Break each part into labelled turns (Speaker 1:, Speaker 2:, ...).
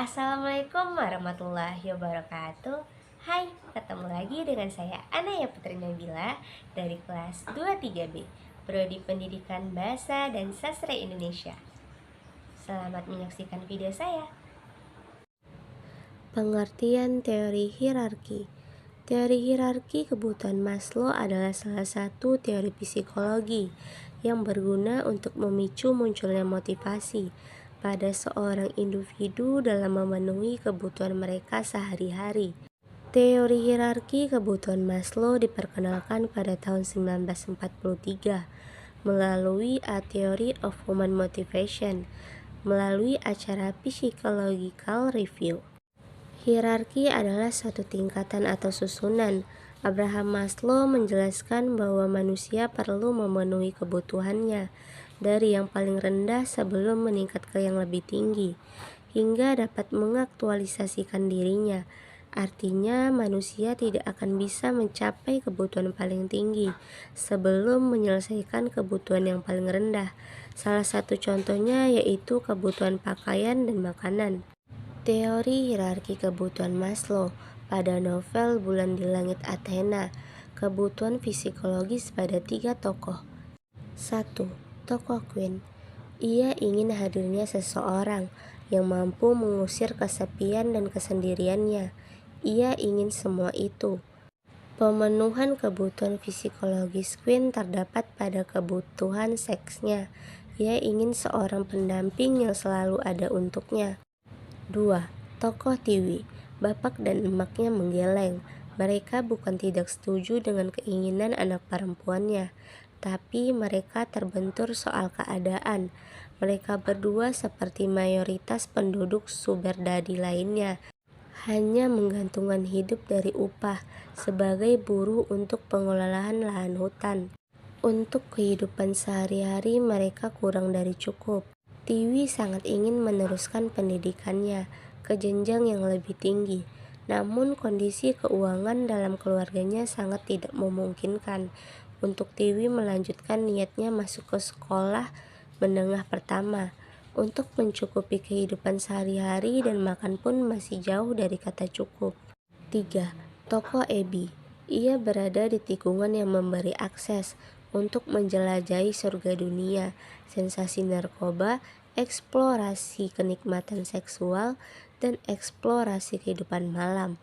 Speaker 1: Assalamualaikum warahmatullahi wabarakatuh. Hai, ketemu lagi dengan saya Anaya Putri Nabila dari kelas 23B Prodi Pendidikan Bahasa dan Sastra Indonesia. Selamat menyaksikan video saya.
Speaker 2: Pengertian teori hierarki. Teori hierarki kebutuhan Maslow adalah salah satu teori psikologi yang berguna untuk memicu munculnya motivasi pada seorang individu dalam memenuhi kebutuhan mereka sehari-hari. Teori hierarki kebutuhan Maslow diperkenalkan pada tahun 1943 melalui A Theory of Human Motivation melalui acara Psychological Review. Hierarki adalah suatu tingkatan atau susunan. Abraham Maslow menjelaskan bahwa manusia perlu memenuhi kebutuhannya dari yang paling rendah sebelum meningkat ke yang lebih tinggi, hingga dapat mengaktualisasikan dirinya. Artinya, manusia tidak akan bisa mencapai kebutuhan paling tinggi sebelum menyelesaikan kebutuhan yang paling rendah. Salah satu contohnya yaitu kebutuhan pakaian dan makanan. Teori hierarki kebutuhan Maslow pada novel Bulan di Langit Athena. Kebutuhan psikologis pada 3 tokoh. 1. Tokoh Queen. Ia ingin hadirnya seseorang yang mampu mengusir kesepian dan kesendiriannya. Ia ingin semua itu. Pemenuhan kebutuhan psikologis Queen terdapat pada kebutuhan seksnya. Ia ingin seorang pendamping yang selalu ada untuknya. 2. Tokoh Tiwi. Bapak dan emaknya menggeleng. Mereka bukan tidak setuju dengan keinginan anak perempuannya, tapi mereka terbentur soal keadaan. Mereka berdua seperti mayoritas penduduk Suberdadi lainnya, hanya menggantungkan hidup dari upah sebagai buruh untuk pengelolaan lahan hutan. Untuk kehidupan sehari-hari mereka kurang dari cukup. Tiwi sangat ingin meneruskan pendidikannya ke jenjang yang lebih tinggi, namun kondisi keuangan dalam keluarganya sangat tidak memungkinkan untuk Tiwi melanjutkan niatnya masuk ke sekolah menengah pertama. Untuk mencukupi kehidupan sehari-hari dan makan pun masih jauh dari kata cukup. 3. Tokoh Abby. Ia berada di tikungan yang memberi akses untuk menjelajahi surga dunia, sensasi narkoba, eksplorasi kenikmatan seksual, dan eksplorasi kehidupan malam.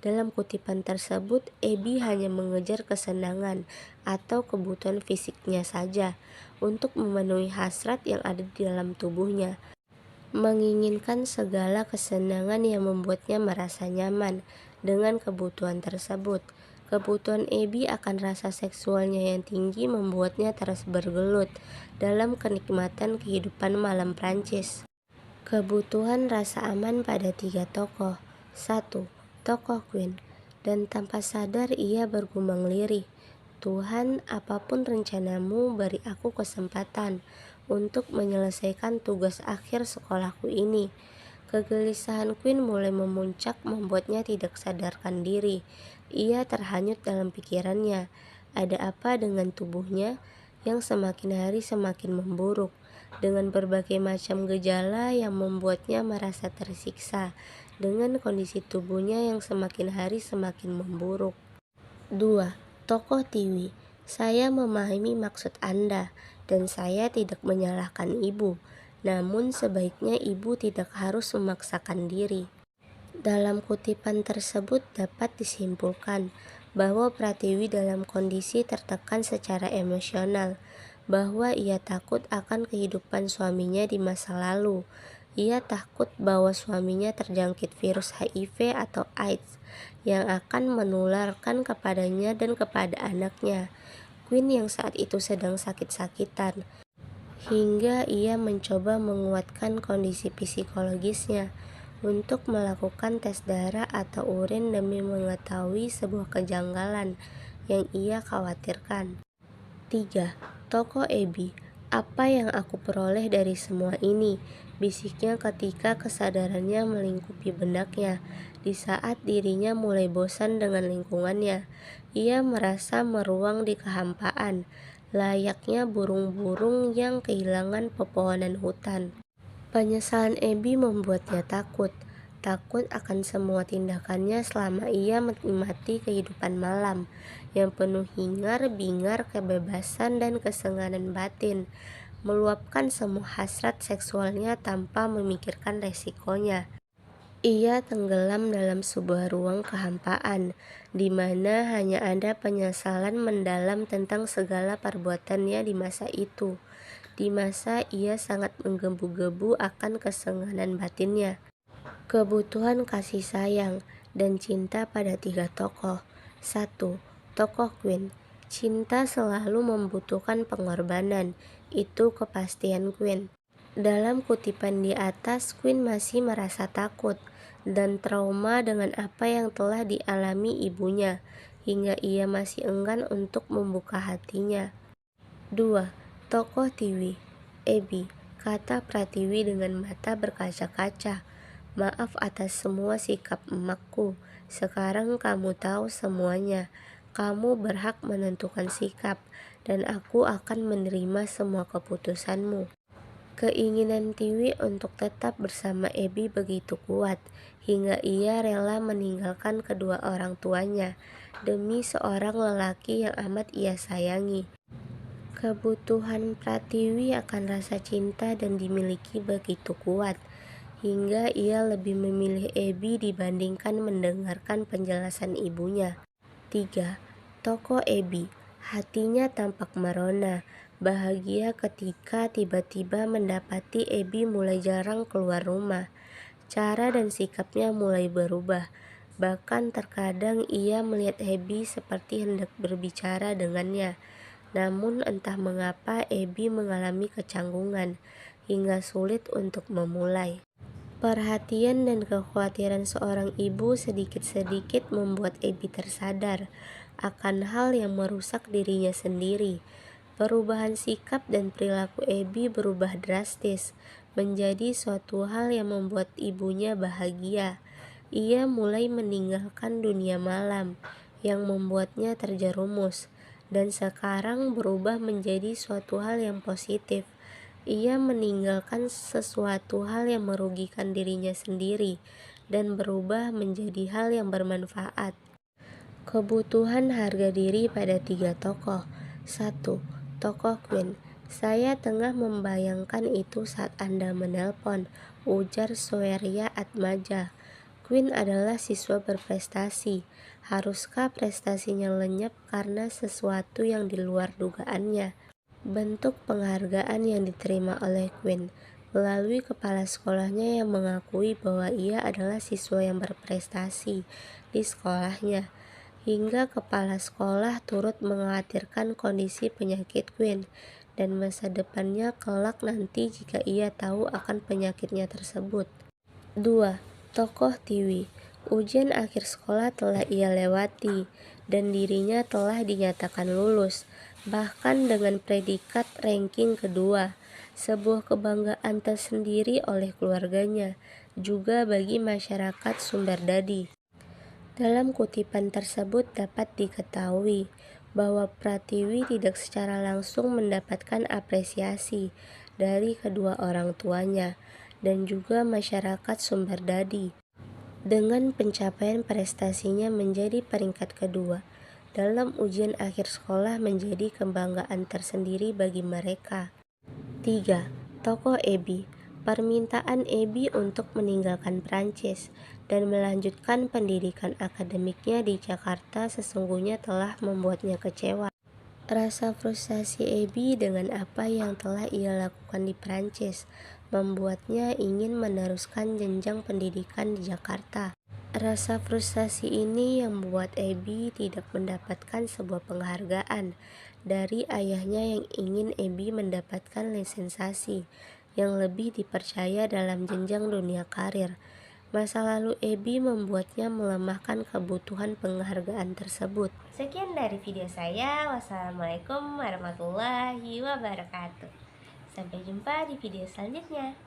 Speaker 2: Dalam kutipan tersebut, Abby hanya mengejar kesenangan atau kebutuhan fisiknya saja untuk memenuhi hasrat yang ada di dalam tubuhnya. Menginginkan segala kesenangan yang membuatnya merasa nyaman dengan kebutuhan tersebut. Kebutuhan Abby akan rasa seksualnya yang tinggi membuatnya terus bergelut dalam kenikmatan kehidupan malam Prancis. Kebutuhan rasa aman pada 3 tokoh. 1. Tokoh Queen. Dan tanpa sadar ia bergumam lirih, Tuhan, apapun rencanamu, beri aku kesempatan untuk menyelesaikan tugas akhir sekolahku ini. Kegelisahan Queen mulai memuncak membuatnya tidak sadarkan diri. Ia terhanyut dalam pikirannya. Ada apa dengan tubuhnya yang semakin hari semakin memburuk, dengan berbagai macam gejala yang membuatnya merasa tersiksa dengan kondisi tubuhnya yang semakin hari semakin memburuk. 2. Tokoh Tiwi. Saya memahami maksud Anda dan saya tidak menyalahkan Ibu. Namun sebaiknya Ibu tidak harus memaksakan diri. Dalam kutipan tersebut dapat disimpulkan bahwa Pratiwi dalam kondisi tertekan secara emosional, bahwa ia takut akan kehidupan suaminya di masa lalu. Ia takut bahwa suaminya terjangkit virus HIV atau AIDS yang akan menularkan kepadanya dan kepada anaknya, Queen yang saat itu sedang sakit-sakitan. Hingga ia mencoba menguatkan kondisi psikologisnya untuk melakukan tes darah atau urin demi mengetahui sebuah kejanggalan yang ia khawatirkan. 3. Tokoh Abby. Apa yang aku peroleh dari semua ini? Bisiknya ketika kesadarannya melingkupi benaknya. Di saat dirinya mulai bosan dengan lingkungannya, ia merasa meruang di kehampaan, layaknya burung-burung yang kehilangan pepohonan hutan. Penyesalan Abby membuatnya takut. takut akan semua tindakannya selama ia menikmati kehidupan malam yang penuh hingar-bingar kebebasan dan kesenangan batin, meluapkan semua hasrat seksualnya tanpa memikirkan resikonya. Ia tenggelam dalam sebuah ruang kehampaan, di mana hanya ada penyesalan mendalam tentang segala perbuatannya di masa itu, di masa ia sangat menggebu-gebu akan kesenangan batinnya. Kebutuhan kasih sayang dan cinta pada tiga tokoh. 1. Tokoh Queen. Cinta selalu membutuhkan pengorbanan, itu kepastian Queen. Dalam kutipan di atas, Queen masih merasa takut dan trauma dengan apa yang telah dialami ibunya, hingga ia masih enggan untuk membuka hatinya. 2. Tokoh Tiwi. Ebi, kata Pratiwi dengan mata berkaca-kaca. Maaf atas semua sikap emakku. Sekarang kamu tahu semuanya. Kamu berhak menentukan sikap, dan aku akan menerima semua keputusanmu. Keinginan Tiwi untuk tetap bersama Ebi begitu kuat, hingga ia rela meninggalkan kedua orang tuanya demi seorang lelaki yang amat ia sayangi. Kebutuhan Pratiwi akan rasa cinta dan dimiliki begitu kuat, hingga ia lebih memilih Ebi dibandingkan mendengarkan penjelasan ibunya. 3. Tokoh Ebi. Hatinya tampak merona, bahagia ketika tiba-tiba mendapati Ebi mulai jarang keluar rumah. Cara dan sikapnya mulai berubah. Bahkan terkadang ia melihat Ebi seperti hendak berbicara dengannya. Namun entah mengapa Ebi mengalami kecanggungan, hingga sulit untuk memulai. Perhatian dan kekhawatiran seorang ibu sedikit-sedikit membuat Ebi tersadar akan hal yang merusak dirinya sendiri. Perubahan sikap dan perilaku Ebi berubah drastis, menjadi suatu hal yang membuat ibunya bahagia. Ia mulai meninggalkan dunia malam yang membuatnya terjerumus, dan sekarang berubah menjadi suatu hal yang positif. Ia meninggalkan sesuatu hal yang merugikan dirinya sendiri dan berubah menjadi hal yang bermanfaat. Kebutuhan harga diri pada tiga tokoh. 1. Tokoh Queen. Saya tengah membayangkan itu saat Anda menelpon, ujar Soeria Atmaja. Queen adalah siswa berprestasi. Haruskah prestasinya lenyap karena sesuatu yang di luar dugaannya? Bentuk penghargaan yang diterima oleh Queen melalui kepala sekolahnya yang mengakui bahwa ia adalah siswa yang berprestasi di sekolahnya, hingga kepala sekolah turut mengkhawatirkan kondisi penyakit Queen dan masa depannya kelak nanti jika ia tahu akan penyakitnya tersebut. 2. Tokoh Tiwi. Ujian akhir sekolah telah ia lewati dan dirinya telah dinyatakan lulus, bahkan dengan predikat ranking kedua, sebuah kebanggaan tersendiri oleh keluarganya, juga bagi masyarakat Sumberdadi. Dalam kutipan tersebut dapat diketahui bahwa Pratiwi tidak secara langsung mendapatkan apresiasi dari kedua orang tuanya dan juga masyarakat Sumberdadi dengan pencapaian prestasinya menjadi peringkat kedua dalam ujian akhir sekolah menjadi kebanggaan tersendiri bagi mereka. 3. Tokoh Ebi. Permintaan Ebi untuk meninggalkan Prancis dan melanjutkan pendidikan akademiknya di Jakarta sesungguhnya telah membuatnya kecewa. Rasa frustasi Ebi dengan apa yang telah ia lakukan di Prancis membuatnya ingin meneruskan jenjang pendidikan di Jakarta. Rasa frustasi ini yang membuat Ebi tidak mendapatkan sebuah penghargaan dari ayahnya yang ingin Ebi mendapatkan lisensi yang lebih dipercaya dalam jenjang dunia karir. Masa lalu Ebi membuatnya melemahkan kebutuhan penghargaan tersebut.
Speaker 1: Sekian dari video saya. Wassalamualaikum warahmatullahi wabarakatuh. Sampai jumpa di video selanjutnya.